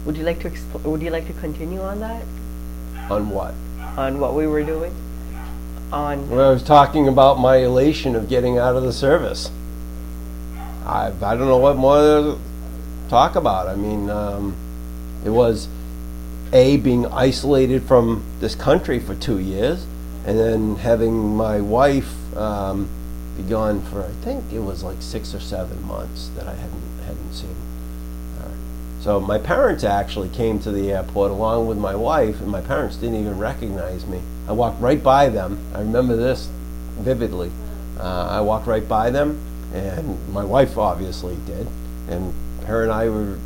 Would you like to continue on that? On what? On what we were doing? On Well, I was talking about my elation of getting out of the service. I don't know what more to talk about. I mean, it was being isolated from this country for 2 years, and then having my wife be gone for, I think it was like 6 or 7 months that I hadn't seen her. So my parents actually came to the airport along with my wife, and my parents didn't even recognize me. I walked right by them. I remember this vividly. I walked right by them, and my wife obviously did, and her and I were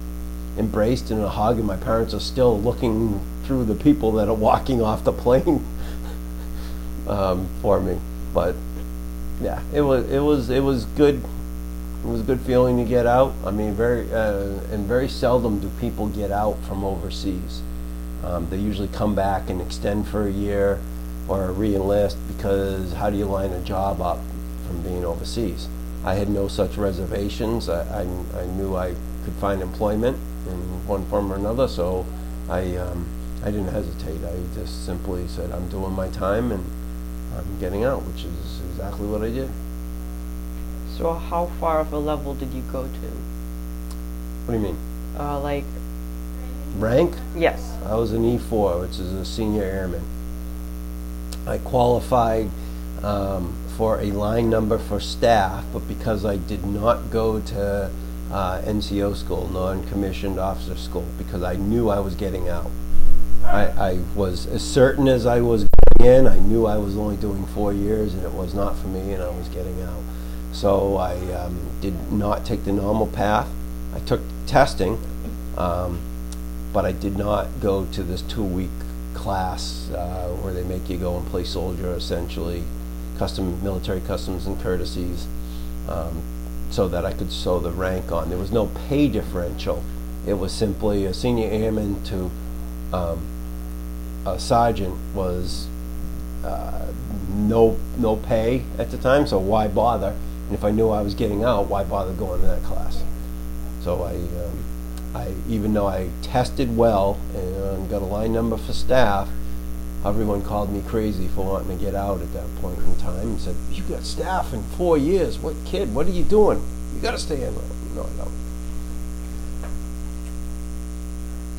embraced in a hug, and my parents are still looking through the people that are walking off the plane for me. But yeah, it was good. It was a good feeling to get out. I mean, very seldom do people get out from overseas. They usually come back and extend for a year or re-enlist, because how do you line a job up from being overseas? I had no such reservations. I knew I could find employment in one form or another, so I didn't hesitate. I just simply said, I'm doing my time and I'm getting out, which is exactly what I did. So how far of a level did you go to? What do you mean? Like Rank? yes. I was an E4, which is a senior airman. I qualified for a line number for staff, but because I did not go to NCO school, non-commissioned officer school, because I knew I was getting out. I was as certain as I was going in. I knew I was only doing 4 years, and it was not for me, and I was getting out. So I did not take the normal path. I took testing, but I did not go to this 2-week class where they make you go and play soldier, essentially, military customs and courtesies, so that I could sew the rank on. There was no pay differential. It was simply a senior airman to a sergeant was no pay at the time, so why bother? And if I knew I was getting out, why bother going to that class? So I even though I tested well and got a line number for staff, everyone called me crazy for wanting to get out at that point in time and said, you got staff in 4 years, what kid, what are you doing? You got to stay in. No, I don't.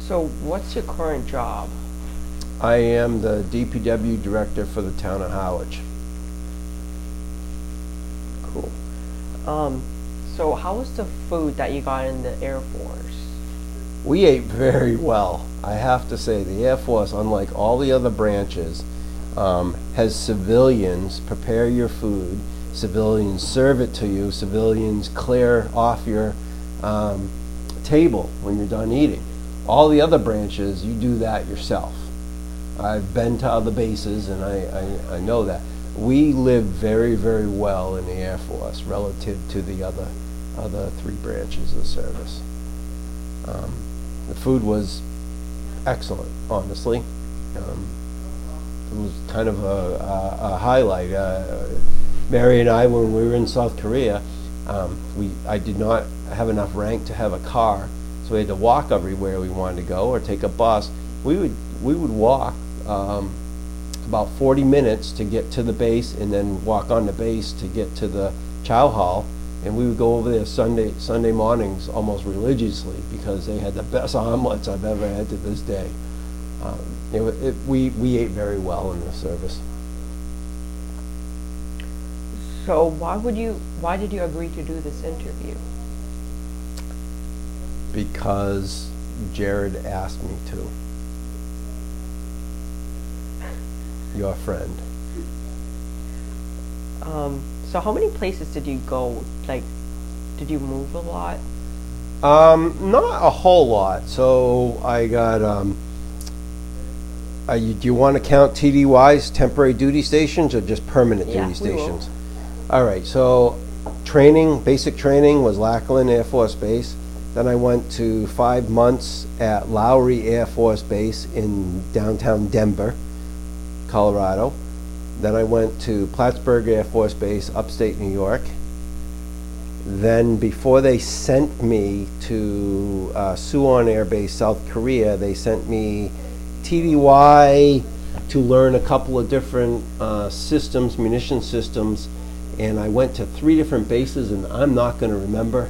So what's your current job? I am the DPW director for the town of Harwich. Cool. So how was the food that you got in the Air Force? We ate very well. I have to say, the Air Force, unlike all the other branches, has civilians prepare your food, civilians serve it to you, civilians clear off your table when you're done eating. All the other branches, you do that yourself. I've been to other bases, and I know that. We live very, very well in the Air Force relative to the other 3 branches of the service. The food was excellent, honestly. It was kind of a highlight. Mary and I, when we were in South Korea, I did not have enough rank to have a car, so we had to walk everywhere we wanted to go or take a bus. We would walk about 40 minutes to get to the base, and then walk on the base to get to the chow hall. And we would go over there Sunday mornings almost religiously, because they had the best omelets I've ever had to this day. We ate very well in the service. So why did you agree to do this interview? Because Jared asked me to. Your friend. So how many places did you go? Like, did you move a lot? Not a whole lot. So I got, do you want to count TDYs, temporary duty stations, or just permanent duty stations? All right, so basic training was Lackland Air Force Base. Then I went to 5 months at Lowry Air Force Base in downtown Denver, Colorado. Then I went to Plattsburgh Air Force Base, upstate New York. Then before they sent me to Suwon Air Base, South Korea, they sent me TDY to learn a couple of different systems, munition systems, and I went to 3 different bases, and I'm not going to remember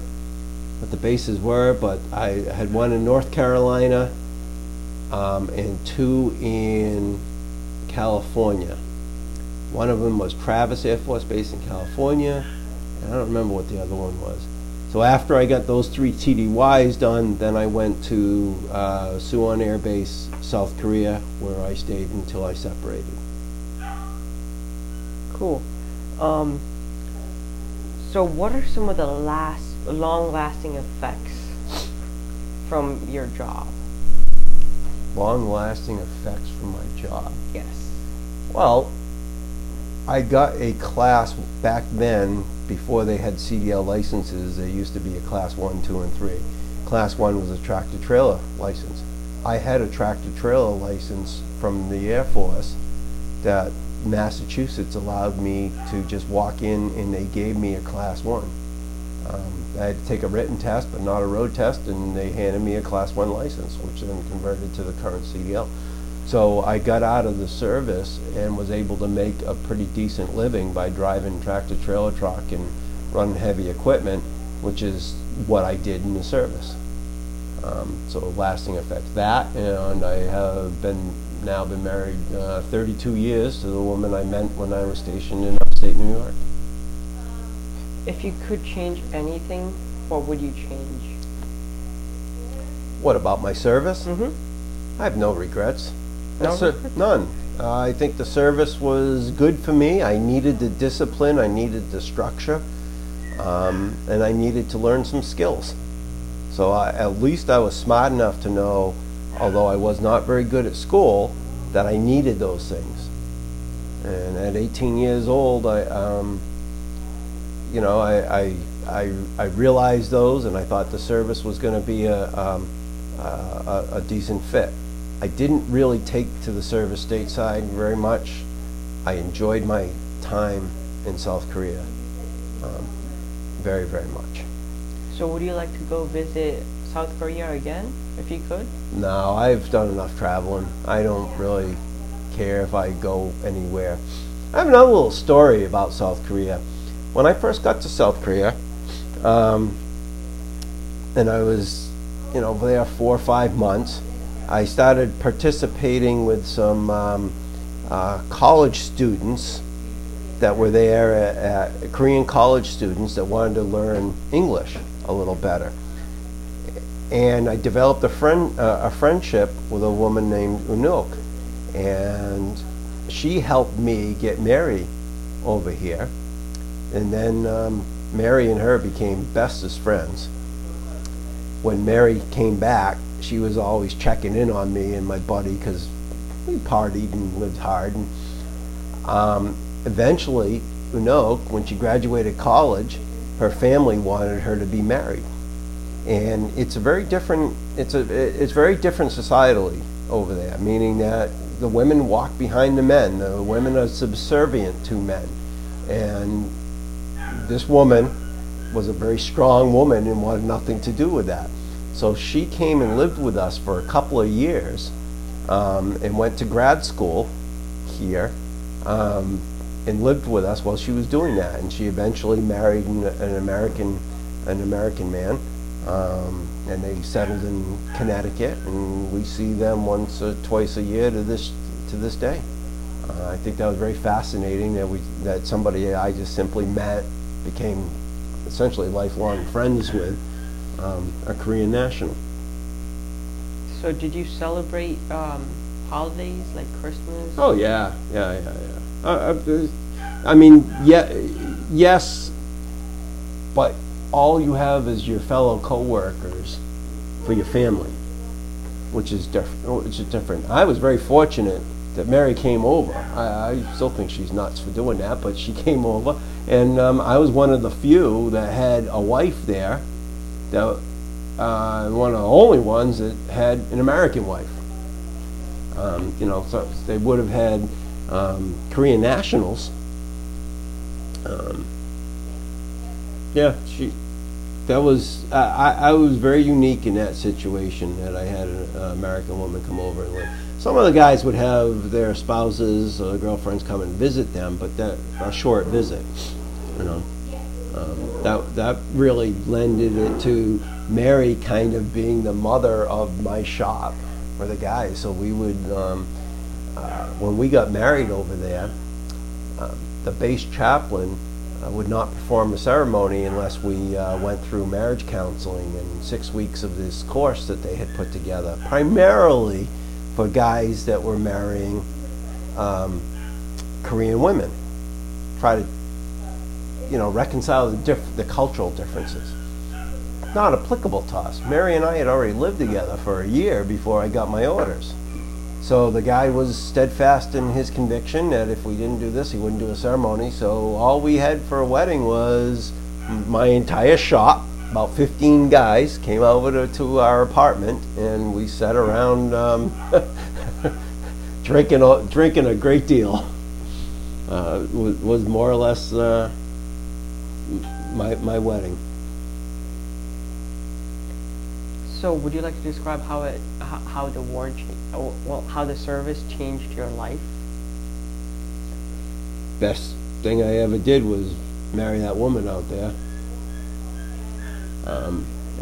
what the bases were, but I had one in North Carolina and 2 in California. One of them was Travis Air Force Base in California, and I don't remember what the other one was. So after I got those 3 TDYs done, then I went to Suwon Air Base, South Korea, where I stayed until I separated. Cool. So what are some of the long-lasting effects from your job? Long-lasting effects from my job? Yes. Well, I got a class back then, before they had CDL licenses. There used to be a class 1, 2, and 3. Class 1 was a tractor trailer license. I had a tractor trailer license from the Air Force that Massachusetts allowed me to just walk in, and they gave me a class 1. I had to take a written test, but not a road test, and they handed me a class 1 license, which then converted to the current CDL. So I got out of the service and was able to make a pretty decent living by driving tractor trailer truck and running heavy equipment, which is what I did in the service. So lasting effect that, and I have now been married 32 years to the woman I met when I was stationed in upstate New York. If you could change anything, what would you change? What about my service? Mm-hmm. I have no regrets. No regrets? None. I think the service was good for me. I needed the discipline, I needed the structure, and I needed to learn some skills. So at least I was smart enough to know, although I was not very good at school, that I needed those things. And at 18 years old, I realized those, and I thought the service was going to be a decent fit. I didn't really take to the service stateside very much. I enjoyed my time in South Korea very, very much. So would you like to go visit South Korea again, if you could? No, I've done enough traveling. I don't really care if I go anywhere. I have another little story about South Korea. When I first got to South Korea, and I was, there 4 or 5 months, I started participating with some college students that were there, at Korean college students that wanted to learn English a little better. And I developed a friendship with a woman named Unok, and she helped me get Mary over here. And then Mary and her became bestest friends. When Mary came back, she was always checking in on me and my buddy, because we partied and lived hard. And eventually, Unok, when she graduated college, her family wanted her to be married. And it's a very different, it's very different societally over there, meaning that the women walk behind the men, the women are subservient to men. And this woman was a very strong woman and wanted nothing to do with that. So she came and lived with us for a couple of years, and went to grad school here, and lived with us while she was doing that. And she eventually married an American man, and they settled in Connecticut, and we see them once or twice a year to this day. I think that was very fascinating that somebody I just simply met, became essentially lifelong friends with, a Korean national. So did you celebrate holidays like Christmas? Oh yeah. I mean, yes, but all you have is your fellow co-workers for your family, which is different. I was very fortunate that Mary came over. I still think she's nuts for doing that, but she came over, and I was one of the few that had a wife there, that one of the only ones that had an American wife. So they would have had Korean nationals. Yeah, that was I was very unique in that situation that I had an American woman come over and live. Some of the guys would have their spouses or girlfriends come and visit them, but that a short visit, you know. That really lended it to Mary kind of being the mother of my shop for the guys. So we would, when we got married over there, the base chaplain would not perform the ceremony unless we went through marriage counseling and 6 weeks of this course that they had put together, primarily for guys that were marrying Korean women. Try to, you know, reconcile the cultural differences. Not applicable to us. Mary and I had already lived together for a year before I got my orders. So the guy was steadfast in his conviction that if we didn't do this, he wouldn't do a ceremony. So all we had for a wedding was my entire shop. About 15 guys came over to our apartment, and we sat around drinking a great deal. Was more or less my wedding. So, would you like to describe how the war, how the service changed your life? Best thing I ever did was marry that woman out there,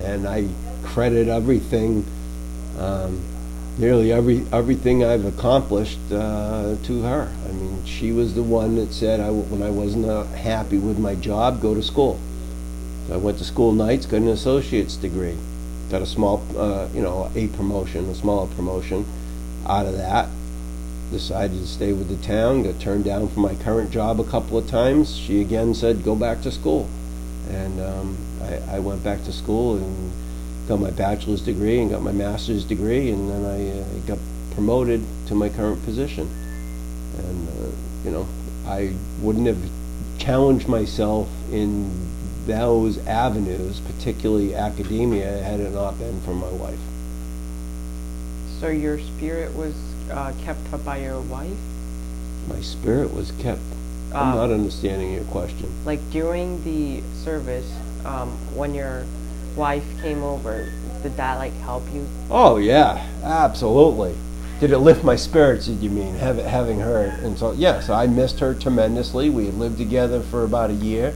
and I credit everything, nearly everything I've accomplished to her. I mean, she was the one that said when I wasn't happy with my job, go to school. So I went to school nights, got an associate's degree. Got a small, a smaller promotion out of that. Decided to stay with the town, got turned down for my current job a couple of times. She again said, go back to school. And I went back to school and got my bachelor's degree and got my master's degree, and then I got promoted to my current position. And, I wouldn't have challenged myself in those avenues, particularly academia, had it not been for my wife. So your spirit was kept up by your wife? My spirit was kept. I'm not understanding your question. Like during the service, when your wife came over, did that like help you? Oh yeah, absolutely. Did it lift my spirits, did you mean, having her? And so, yes, I missed her tremendously. We had lived together for about a year.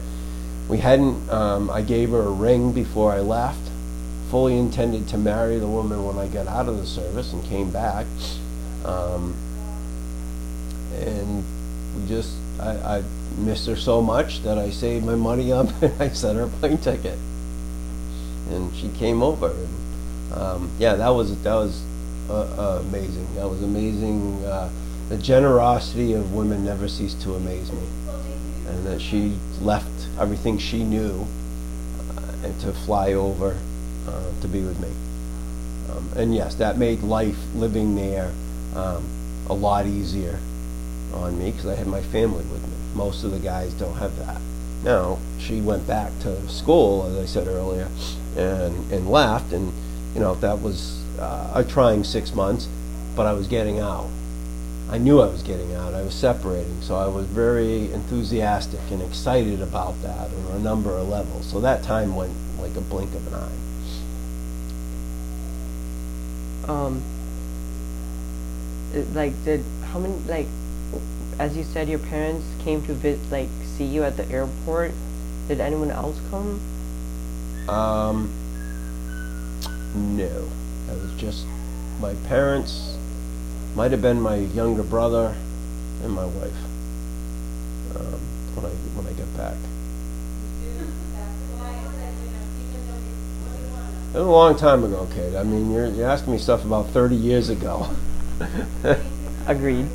We hadn't, I gave her a ring before I left. Fully intended to marry the woman when I got out of the service and came back. And we just, I missed her so much that I saved my money up and I sent her a plane ticket. And she came over. And, yeah, that was amazing. That was amazing. The generosity of women never ceased to amaze me. And that she left everything she knew and to fly over to be with me. And yes, that made life living there a lot easier on me because I had my family with me. Most of the guys don't have that. Now, she went back to school, as I said earlier, and left, and that was a trying 6 months, but I was getting out. I knew I was getting out. I was separating, so I was very enthusiastic and excited about that on a number of levels. So that time went like a blink of an eye. How many, as you said, your parents came to see you at the airport. Did anyone else come? No. It was just my parents. Might have been my younger brother and my wife when I got back. It was a long time ago, Kate. I mean, you're asking me stuff about 30 years ago. Agreed.